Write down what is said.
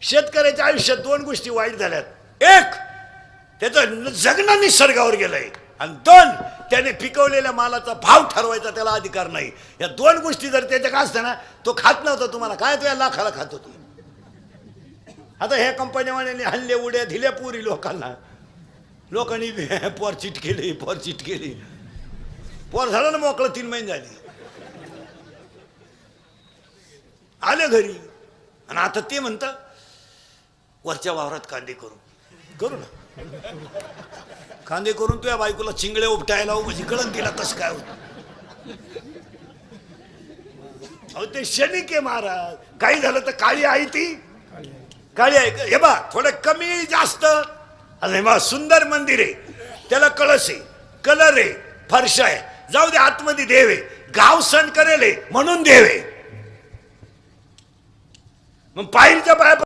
शेतकऱ्याच्या आयुष्यात दोन गोष्टी वाईट झाल्यात. एक, त्याचं जगणं निसर्गावर गेलंय, आणि दोन, त्याने पिकवलेल्या मालाचा भाव ठरवायचा त्याला अधिकार नाही. या दोन गोष्टी जर त्याच्या का असत्या ना, तो खात नव्हता. तुम्हाला काय, तो या लाखाला खात होतो. आता ह्या कंपन्यावाल्याने हल्ले उड्या दिल्या पुरी लोकांना. लोकांनी पोर चिट केली, पोर चिट केली, पोर झालं ना मोकळं. 3 महिने झाले, आले घरी, आणि आता ते म्हणतं वरच्या वावरात कांदे करू ना. कांदे करून तुझ्या बायकोला चिंगळ्या उपटायला म्हणजे कळण तिला कसं काय होत. अहो ते क्षणिक आहे महाराज. काही झालं तर काळी आहे, ती काळी आहे. हे बा थोडं कमी जास्त. अरे बा सुंदर मंदिर आहे, त्याला कळस आहे, कलर आहे, फरशा आहे, जाऊ दे, आतमध्ये देव आहे, गाव सण करेल म्हणून देव आहे. मग पायरीच्या पाया